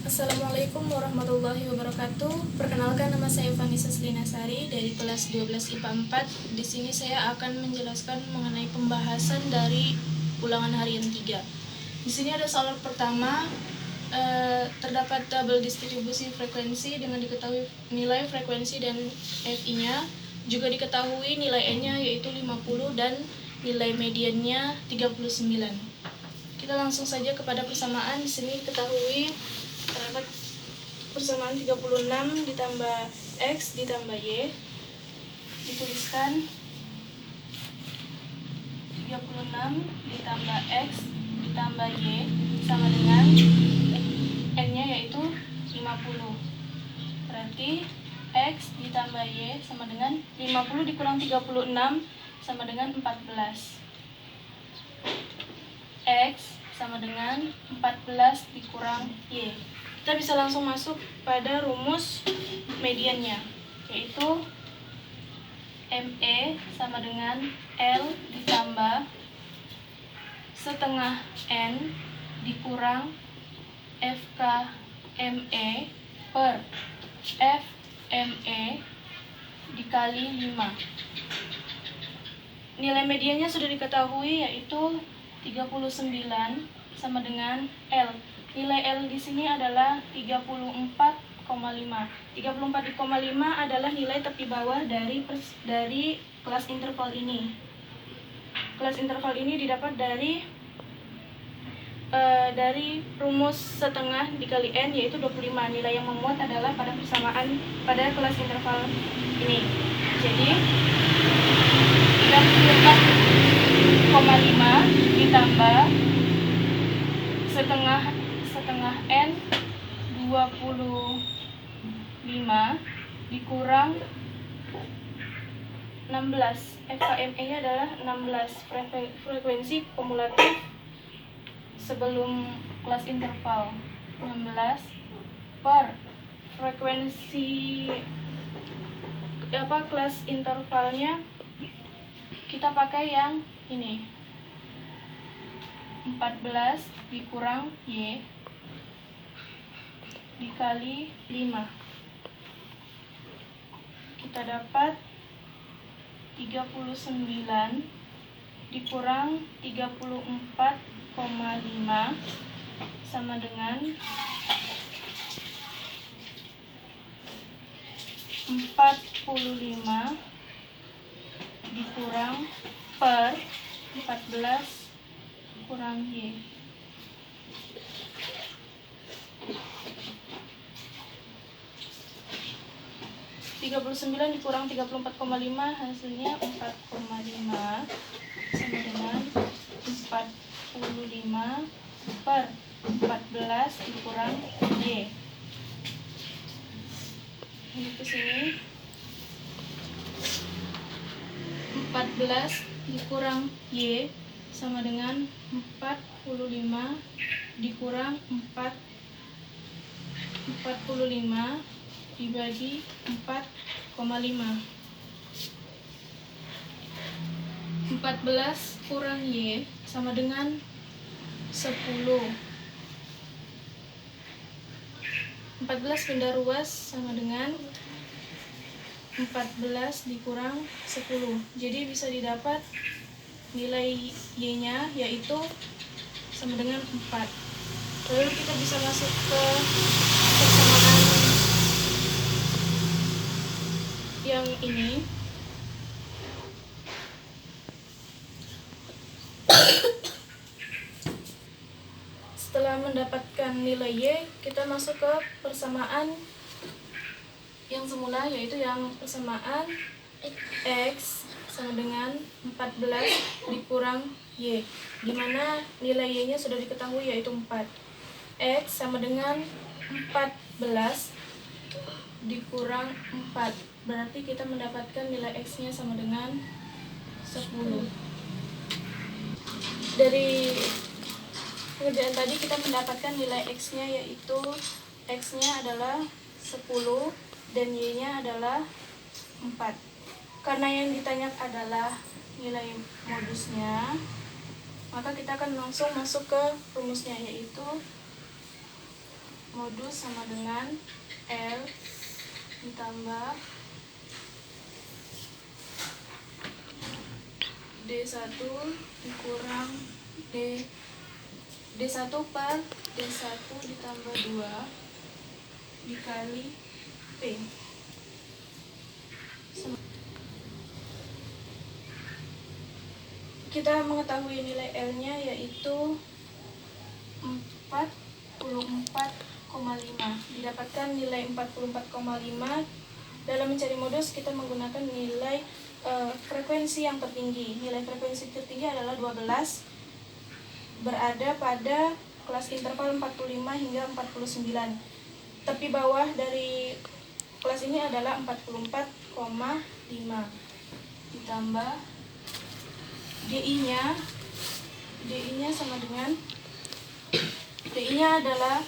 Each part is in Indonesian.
Assalamualaikum warahmatullahi wabarakatuh. Perkenalkan, nama saya Vanessa Slinasari dari kelas 12 IPA 4. Di sini saya akan menjelaskan mengenai pembahasan dari ulangan harian 3. Di sini ada soal pertama, terdapat tabel distribusi frekuensi dengan diketahui nilai frekuensi dan FI-nya, juga diketahui nilai N-nya yaitu 50 dan nilai mediannya 39. Kita langsung saja kepada persamaan. Di sini ketahui terdapat persamaan 36 ditambah X ditambah Y. Dituliskan 36 ditambah X ditambah Y sama dengan N-nya yaitu 50. Berarti X ditambah Y sama dengan 50 dikurang 36 sama dengan 14. X sama dengan 14 dikurang Y. Kita bisa langsung masuk pada rumus mediannya, yaitu ME sama dengan L ditambah setengah N dikurang FK ME per FME dikali 5. Nilai mediannya sudah diketahui, yaitu 39 sama dengan L. Nilai L di sini adalah 34,5. 34,5 adalah nilai tepi bawah dari kelas interval ini. Kelas interval ini didapat dari rumus setengah dikali N, yaitu 25. Nilai yang memuat adalah pada persamaan pada kelas interval ini. Jadi 34,5 ditambah setengah N 25 dikurang 16. FKME nya adalah 16, frekuensi kumulatif sebelum kelas interval. 16 per frekuensi kelas intervalnya kita pakai yang ini, 14 dikurang Y dikali 5. Kita dapat 39 dikurang 34,5 sama dengan 45 dikurang per 14 kurang Y. Tiga 39 dikurang 34,5 hasilnya 4,5 sama dengan 45 per 14 dikurang Y. Ini ke sini 14 dikurang Y sama dengan 45 dikurang 45 dibagi 4,5. 14 kurang Y sama dengan 10. 14 pindah ruas sama dengan 14 dikurang 10. Jadi bisa didapat nilai Y-nya yaitu sama dengan 4. Lalu kita bisa masuk ke persamaan yang ini. Setelah mendapatkan nilai Y, kita masuk ke persamaan yang semula, yaitu yang persamaan X sama dengan 14 dikurang Y, dimana nilai Y-nya sudah diketahui yaitu 4. X sama dengan 14 dikurang 4, berarti kita mendapatkan nilai X-nya sama dengan 10. Dari pengerjaan tadi kita mendapatkan nilai X-nya, yaitu X-nya adalah 10 dan Y-nya adalah 4. Karena yang ditanya adalah nilai modusnya, maka kita akan langsung masuk ke rumusnya, yaitu modus sama dengan L ditambah D1 dikurang D1 per D1 ditambah 2 dikali P. Kita mengetahui nilai L-nya yaitu 44,5. Didapatkan nilai 44,5. Dalam mencari modus kita menggunakan nilai frekuensi yang tertinggi. Nilai frekuensi tertinggi adalah 12, berada pada kelas interval 45 hingga 49. Tepi bawah dari kelas ini adalah 44,5 ditambah DI-nya sama dengan DI-nya adalah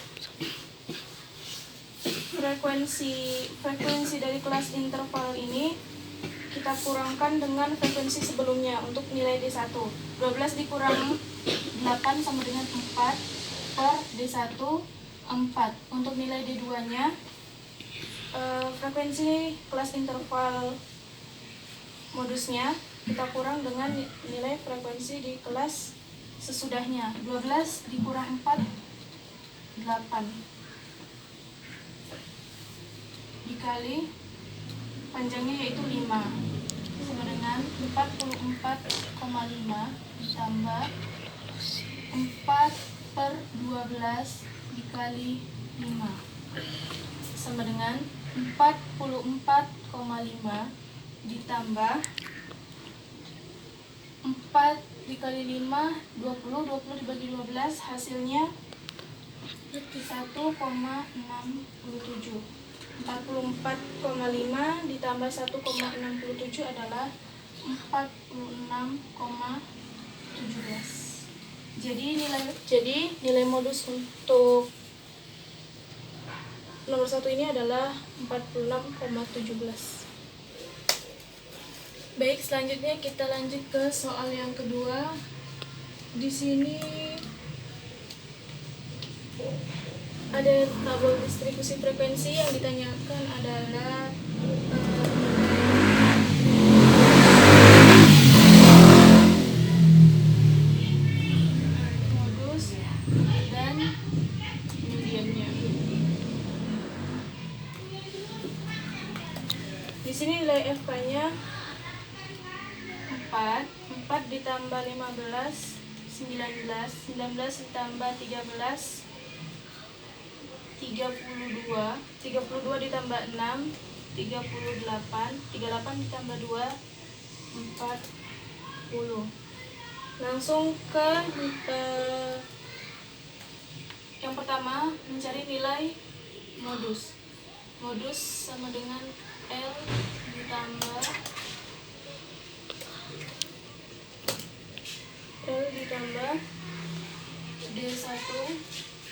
frekuensi dari kelas interval ini kita kurangkan dengan frekuensi sebelumnya untuk nilai D1. 12 dikurang 8 sama dengan 4 per D1 4. Untuk nilai D2-nya frekuensi kelas interval modusnya kita kurang dengan nilai frekuensi di kelas sesudahnya. 12 dikurang 4 8 dikali panjangnya yaitu 5 sama dengan 44,5 ditambah 4 per 12 dikali 5 sama dengan 44,5 ditambah 4 dikali 5 20 dibagi 12 hasilnya 1,67. 44,5 ditambah 1,67 adalah 46,17. Jadi nilai modus untuk nomor 1 ini adalah 46,17. Baik, selanjutnya kita lanjut ke soal yang kedua. Di sini ada tabel distribusi frekuensi. Yang ditanyakan adalah modus dan mediannya. Di sini nilai FK-nya 4 ditambah 15 19 ditambah 13 32 ditambah 6 38 ditambah 2 40. Langsung ke yang pertama, mencari nilai modus. Modus sama dengan L ditambah D1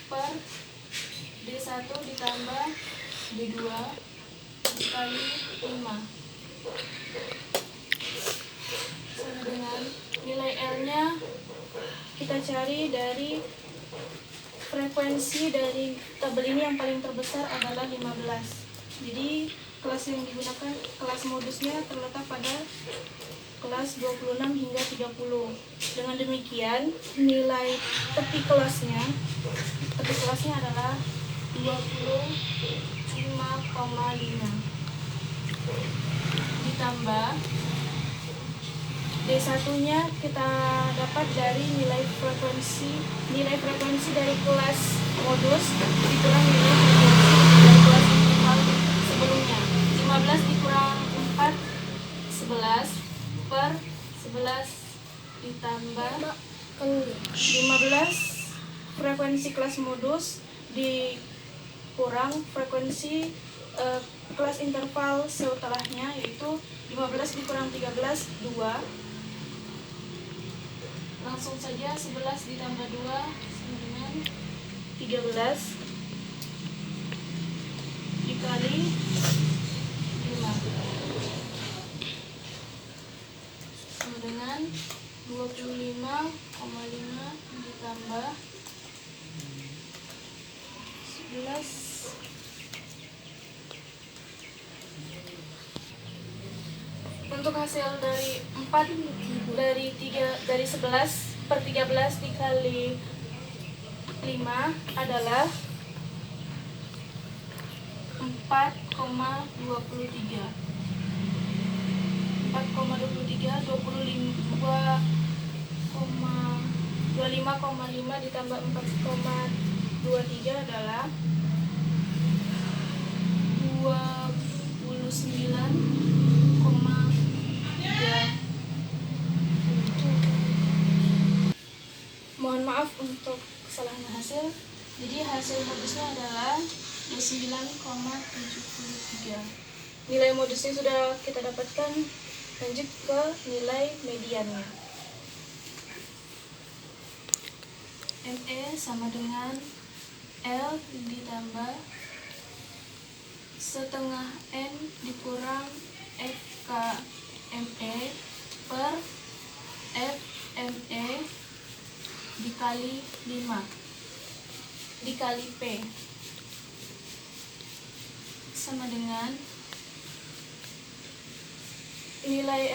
per D1 ditambah D2 dikali 5 sama dengan nilai L-nya kita cari dari frekuensi dari tabel ini. Yang paling terbesar adalah 15. Jadi kelas yang digunakan, kelas modusnya terletak pada kelas 26 hingga 30. Dengan demikian nilai tepi kelasnya adalah 25,5 ditambah D1-nya kita dapat dari nilai frekuensi dari kelas modus dikurang nilai frekuensi dari kelas interval sebelumnya. 15 dikurang 4 11 per 11 ditambah 15 frekuensi kelas modus dikurang frekuensi kelas interval setelahnya, yaitu 15 dikurang 13 2. Langsung saja 11 ditambah 2 sama dengan 13 dikali 5 sama dengan 25,5 ditambah 10 Untuk hasil dari 11/13 dikali 5 adalah 4,23. 25,5 ditambah 4,23 adalah 29,3. Mohon maaf untuk kesalahan hasil. Jadi hasil modusnya adalah 29,73. Nilai modusnya sudah kita dapatkan. Lanjut ke nilai mediannya. ME sama dengan L ditambah setengah N dikurang FKME per FME dikali 5 dikali P sama dengan nilai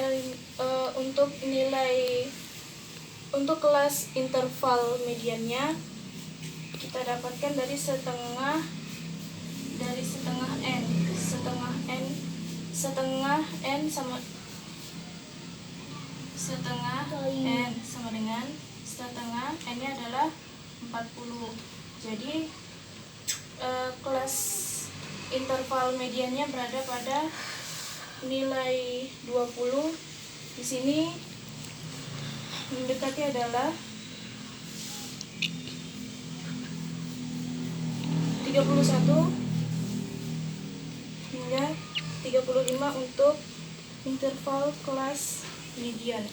untuk kelas interval mediannya kita dapatkan dari setengah N sama dengan setengah N-nya adalah 40. Jadi kelas interval mediannya berada pada nilai 20. Di sini mendekati adalah 31 hingga 35 untuk interval kelas median.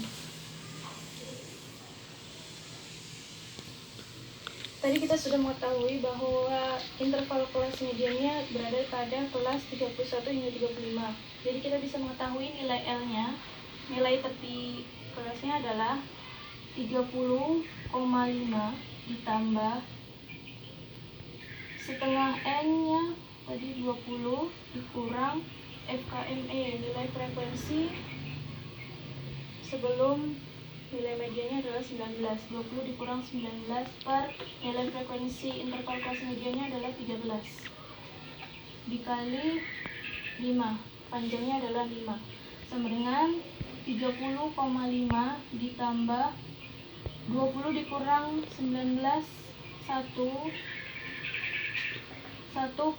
Tadi kita sudah mengetahui bahwa interval kelas mediannya berada pada kelas 31 hingga 35. Jadi kita bisa mengetahui nilai L-nya. Nilai tepi kelasnya adalah 30,5 ditambah setengah N-nya tadi 20 dikurang FKME, nilai frekuensi sebelum nilai mediannya adalah 19. 20 dikurang 19 per nilai frekuensi interval kelas mediannya adalah 13 dikali 5, panjangnya adalah 5, sama dengan 30,5 ditambah 20 dikurang 19, 1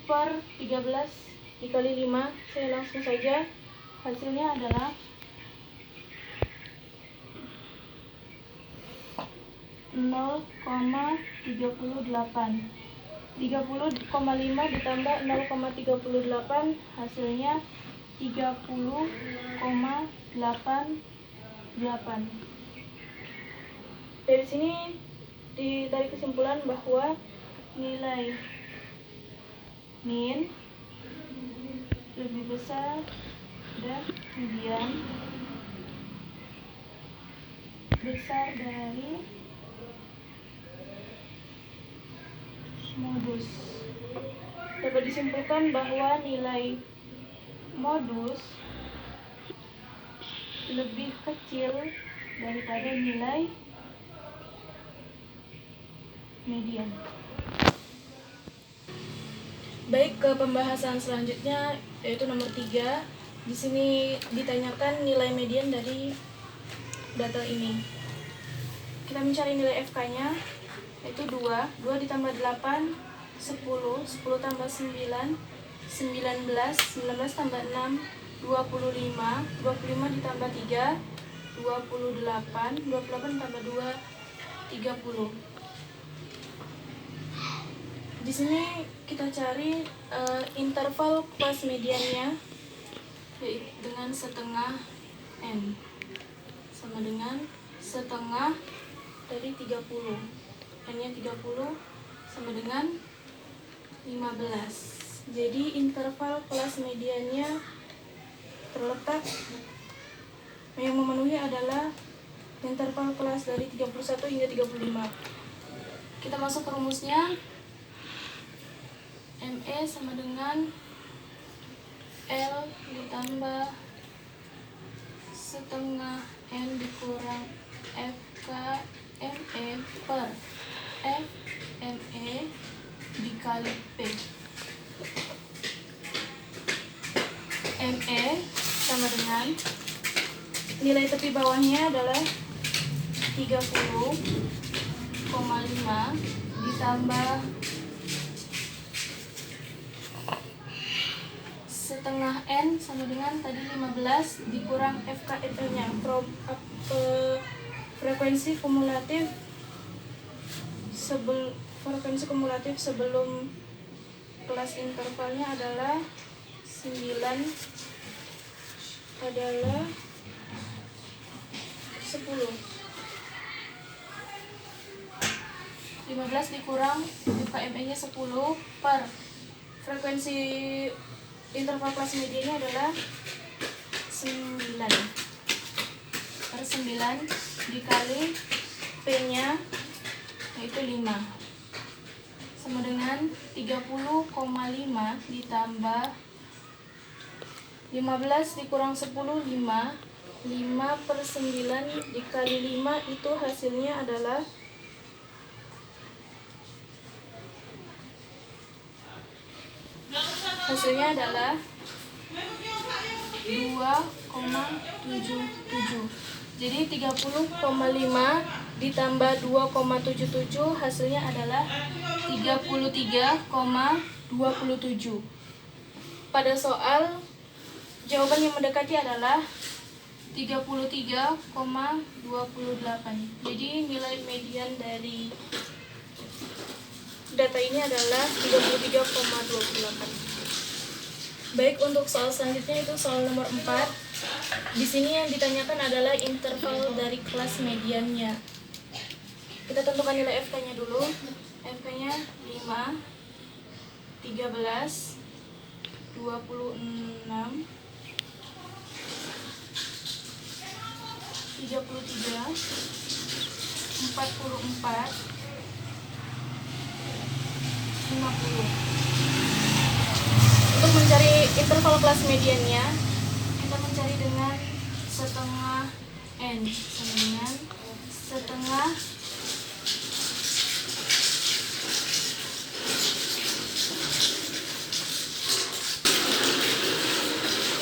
per 13 dikali 5. Saya langsung saja, hasilnya adalah 0,38. 30,5 ditambah 0,38 hasilnya 30,88. Dari sini dari kesimpulan bahwa nilai min lebih besar dan median besar dari modus. Dapat disimpulkan bahwa nilai modus lebih kecil daripada nilai median. Baik, ke pembahasan selanjutnya yaitu nomor 3. Di sini ditanyakan nilai median dari data ini. Kita mencari nilai FK-nya yaitu 2 ditambah 8, 10 tambah 9, 19 tambah 6, 25 ditambah 3, 28 tambah 2, 30. Di sini kita cari interval kelas mediannya yaitu dengan setengah N sama dengan setengah dari 30. N-nya 30 sama dengan 15. Jadi interval kelas mediannya terletak yang memenuhi adalah interval kelas dari 31 hingga 35. Kita masuk ke rumusnya. ME sama dengan L ditambah setengah N dikurang FKME per FME dikali P. ME sama dengan nilai tepi bawahnya adalah 30,5 ditambah setengah N sama dengan tadi 15 dikurang FKME nya. Frekuensi kumulatif sebelum kelas intervalnya adalah 10 15 dikurang FKME nya 10 per frekuensi interval kelas medianya adalah 9 per 9 dikali P nya yaitu 5 sama dengan 30,5 ditambah 15 dikurang 10 5 per 9 dikali 5 itu hasilnya adalah 2,77. Jadi 30,5 ditambah 2,77 hasilnya adalah 33,27. Pada soal jawaban yang mendekati adalah 33,28. Jadi nilai median dari data ini adalah 33,28. Baik, untuk soal selanjutnya itu soal nomor 4. Di sini yang ditanyakan adalah interval dari kelas mediannya. Kita tentukan nilai FK-nya dulu. FK-nya 5, 13, 26, 33, 44, 50. Untuk mencari interval kelas mediannya, kita mencari dengan setengah N sama dengan setengah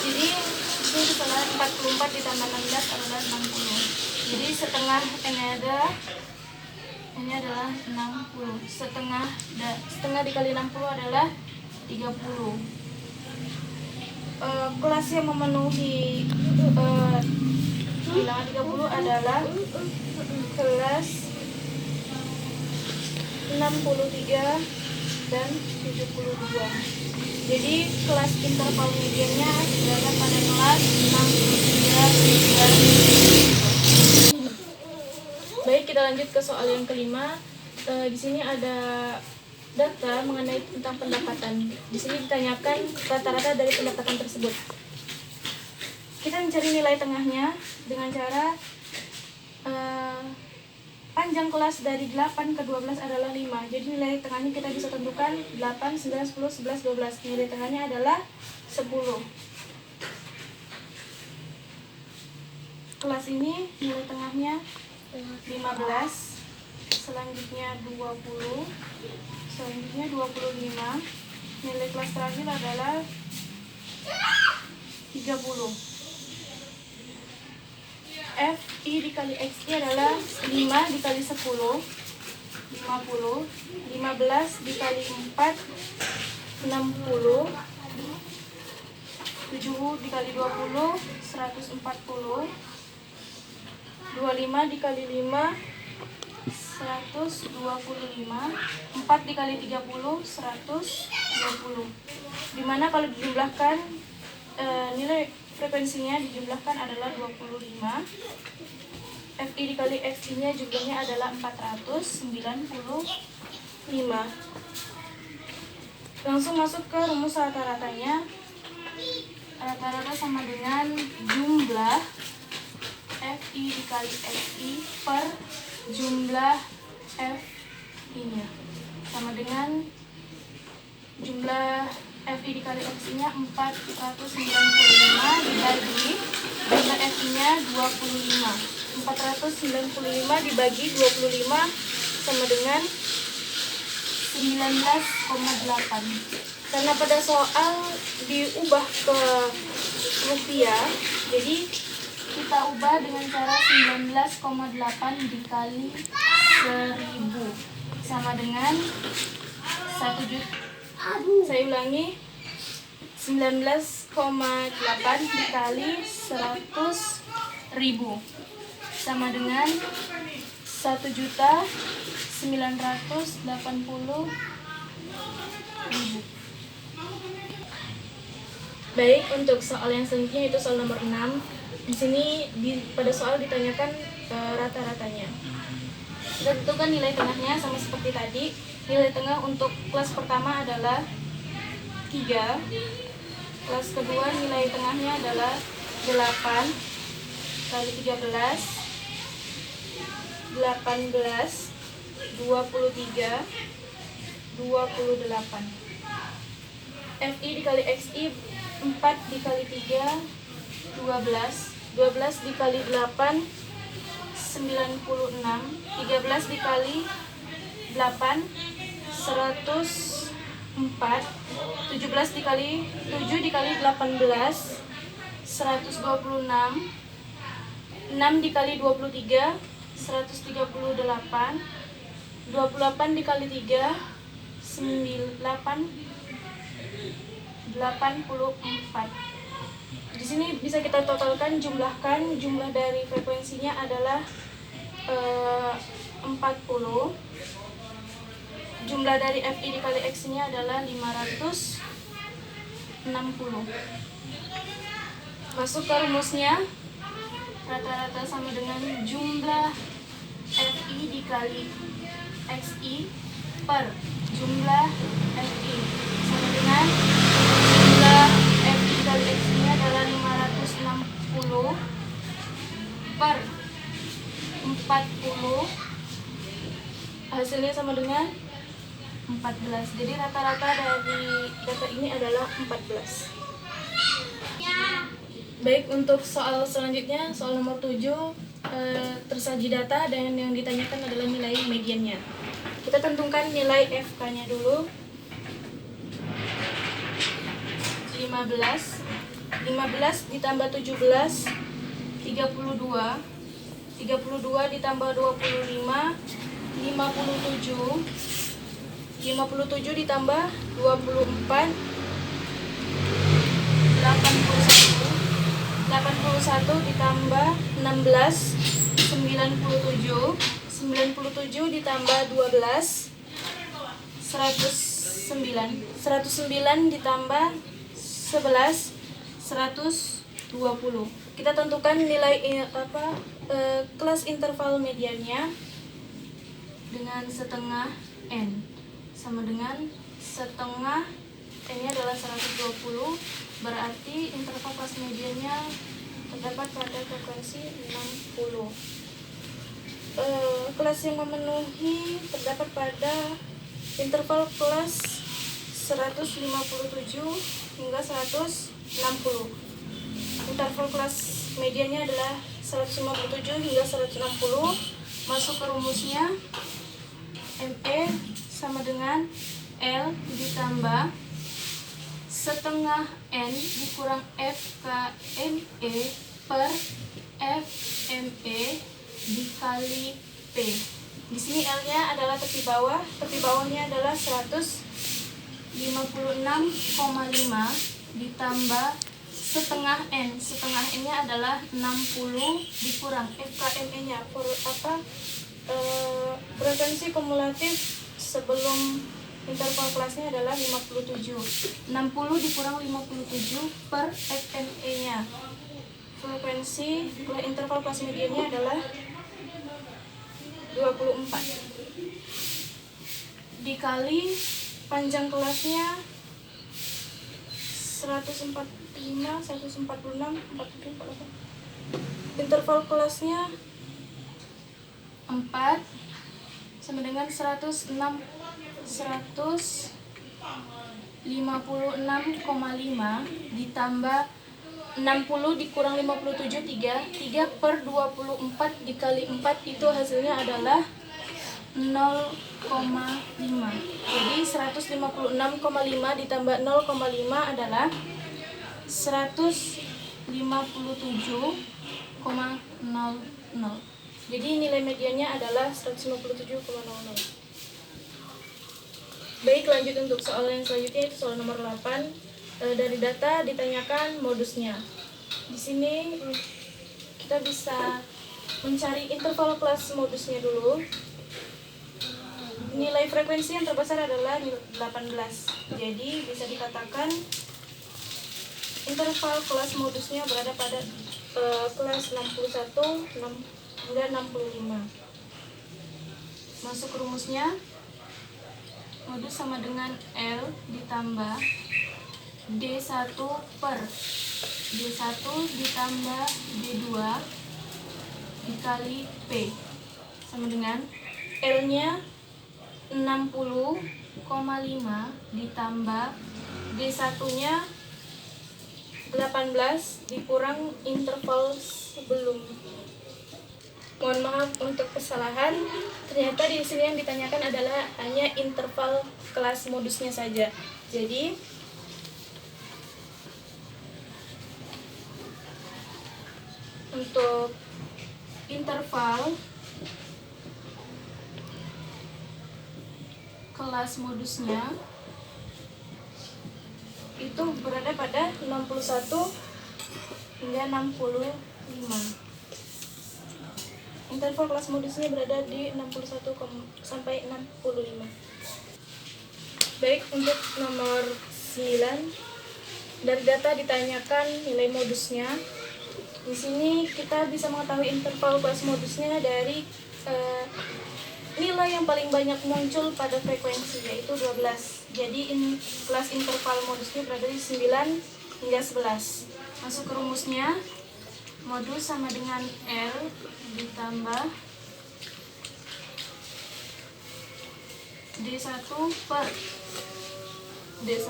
jadi itu setelah 44 ditambah 16 adalah 60. Jadi setengah N-nya adalah 60. Setengah dikali 60 adalah 30. Kelas yang memenuhi bilangan 30 adalah kelas 63 dan 72. Jadi kelas interval mediannya berada pada kelas 63 dan 72. Baik, kita lanjut ke soal yang kelima. Di sini ada data mengenai tentang pendapatan. Di sini ditanyakan rata-rata dari pendapatan tersebut. Kita mencari nilai tengahnya dengan cara panjang kelas dari 8 ke 12 adalah 5. Jadi nilai tengahnya kita bisa tentukan 8, 9, 10, 11, 12. Nilai tengahnya adalah 10. Kelas ini nilai tengahnya 15. Selanjutnya 20, selanjutnya 25. Nilai kelas terakhir adalah 30. FI dikali XI adalah 5 dikali 10, 50. 15 dikali 4, 60. 7 dikali 20, 140. 25 dikali 5, 125. 4 dikali 30, 120. Dimana kalau dijumlahkan nilai frekuensinya dijumlahkan adalah 25. FI dikali XI nya jumlahnya adalah 495. Langsung masuk ke rumus rata-ratanya. Rata-rata sama dengan jumlah FI dikali XI per jumlah FI nya sama dengan jumlah FI dikali XI-nya 495 dibagi jumlah FI-nya 25. 495 dibagi 25 sama dengan 19,8. Karena pada soal diubah ke rupiah, jadi kita ubah dengan cara 19,8 dikali 1000 sama dengan 1 juta. Saya ulangi, 19,8 dikali 100.000 sama dengan 1.980.000. Baik, untuk soal yang selanjutnya itu soal nomor 6. Di sini pada soal ditanyakan rata-ratanya. Kita tentukan nilai tengahnya sama seperti tadi. Nilai tengah untuk kelas pertama adalah 3. Kelas kedua nilai tengahnya adalah 8 kali 13, 18, 23, 28. FI dikali XI 4 dikali 3, 12. 12 dikali 8, 96. 13 dikali 8, 104. 17 dikali 7 dikali 18, 126. 6 dikali 23, 138. 28 dikali 3, 84. Di sini bisa kita totalkan, jumlahkan. Jumlah dari frekuensinya adalah 40. Jumlah dari FI dikali X-nya adalah 560. Masuk ke rumusnya, rata-rata sama dengan jumlah FI dikali XI per jumlah FI sama dengan jumlah FI dikali XI-nya adalah 560 per 40. Hasilnya sama dengan 14. Jadi rata-rata dari data ini adalah 14. Baik, untuk soal selanjutnya, soal nomor 7, tersaji data dan yang ditanyakan adalah nilai mediannya. Kita tentukan nilai FK-nya dulu. 15 ditambah 17, 32. 32 ditambah 25, 57. 57 ditambah 24, 81. 81 ditambah 16, 97. 97 ditambah 12, 109. 109 ditambah 11, 120. Kita tentukan nilai kelas interval mediannya dengan setengah N sama dengan setengah N-nya adalah 120, berarti interval kelas mediannya terdapat pada frekuensi 60. Kelas yang memenuhi terdapat pada interval kelas 157 hingga 160. Interval kelas mediannya adalah 157 hingga 160. Masuk ke rumusnya, ME sama dengan L ditambah setengah N dikurang FKME per FME dikali P. Di sini L-nya adalah tepi bawah, tepi bawahnya adalah 156,5 ditambah setengah N. Setengah N-nya adalah 60 dikurang FKME-nya. Frekuensi kumulatif sebelum interval kelasnya adalah 57. 60 dikurang 57 per FME-nya. Frekuensi interval kelas mediannya adalah 24. Dikali panjang kelasnya 145, 146, 47, 48. Interval kelasnya 4 sama dengan 106, 100 56,5 ditambah 60 dikurang 57, 3/24 dikali 4 itu hasilnya adalah 0,5. Jadi 156,5 ditambah 0,5 adalah 157,00. Jadi nilai mediannya adalah 157,00. Baik, lanjut untuk soal yang selanjutnya, itu soal nomor 8. Dari data ditanyakan modusnya. Di sini kita bisa mencari interval kelas modusnya dulu. Nilai frekuensi yang terbesar adalah 18. Jadi bisa dikatakan interval kelas modusnya berada pada kelas 61 hingga 65. Masuk rumusnya, modus sama dengan L ditambah D1 per D1 ditambah D2 dikali P sama dengan L-nya 60,5 ditambah D1-nya 18 dikurang interval sebelum. Mohon maaf untuk kesalahan. Ternyata di sini yang ditanyakan adalah hanya interval kelas modusnya saja. Jadi untuk interval kelas modusnya itu berada pada 61 hingga 65. Interval kelas modusnya berada di 61 sampai 65. Baik, untuk nomor 9, dari data ditanyakan nilai modusnya. Di sini kita bisa mengetahui interval kelas modusnya dari nilai yang paling banyak muncul pada frekuensi, yaitu 12. Jadi kelas interval modusnya berada di 9 hingga 11. Masuk ke rumusnya, modus sama dengan L ditambah D1 per D1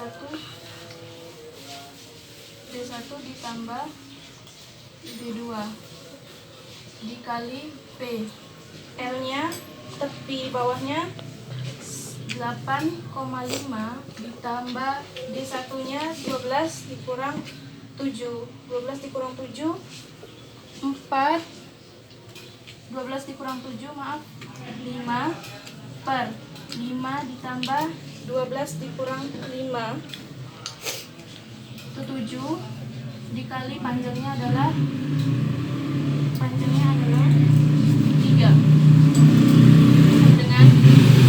ditambah D2 dikali P. L-nya tepi bawahnya 8,5 ditambah D1-nya 12 dikurang 7. 12 dikurang 7 4. 12 dikurang 7 5 per 5 ditambah 12 dikurang 5 itu 7 dikali panjangnya adalah 3 dengan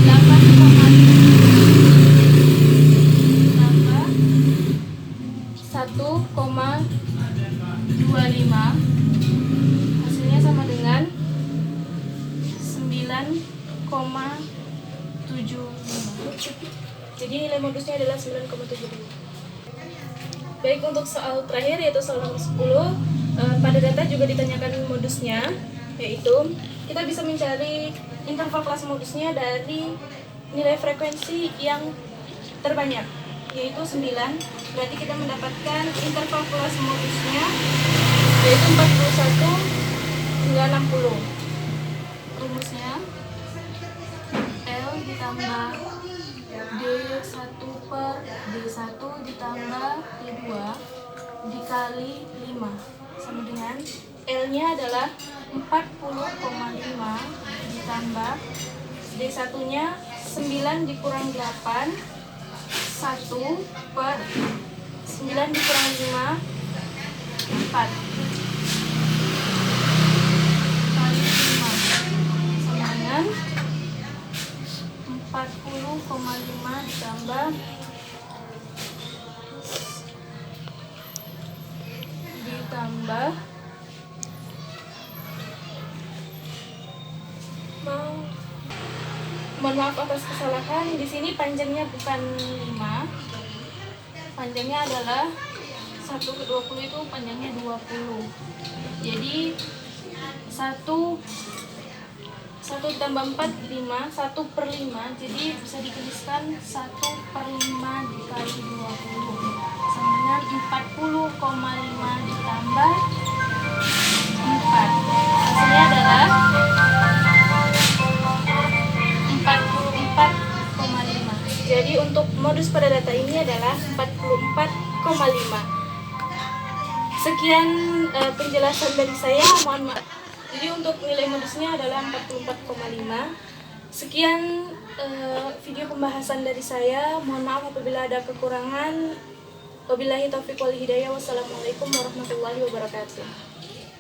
8,5 tambah 1,25 hasilnya sama dengan 9,75. Jadi nilai modusnya adalah 9,75. Baik, untuk soal terakhir yaitu soal nomor 10, pada data juga ditanyakan modusnya, yaitu kita bisa mencari interval kelas modusnya dari nilai frekuensi yang terbanyak, yaitu 9. Berarti kita mendapatkan interval kelas modusnya yaitu 41 hingga 60. Rumusnya L ditambah D1 per D1 ditambah D2 dikali 5 sama dengan L-nya adalah 40,5 ditambah D1-nya 9 dikurang 8 1 per 9 dikurang 5 4 kali 5 sama dengan 40,5 ditambah mohon maaf atas kesalahan. Di sini panjangnya bukan 5. Panjangnya adalah 1 ke 20 itu panjangnya 20. Jadi 1 1 tambah 4, 5, 1/5. Jadi bisa dituliskan 1/5 dikali 20 sama dengan 40,5 ditambah 4. Hasilnya adalah 44,5. Jadi untuk modus pada data ini adalah 44,5. Sekian penjelasan dari saya, mohon maaf. Jadi untuk nilai modusnya adalah 44,5. Sekian video pembahasan dari saya. Mohon maaf apabila ada kekurangan. Wabillahi taufiq wal hidayah. Wassalamualaikum warahmatullahi wabarakatuh.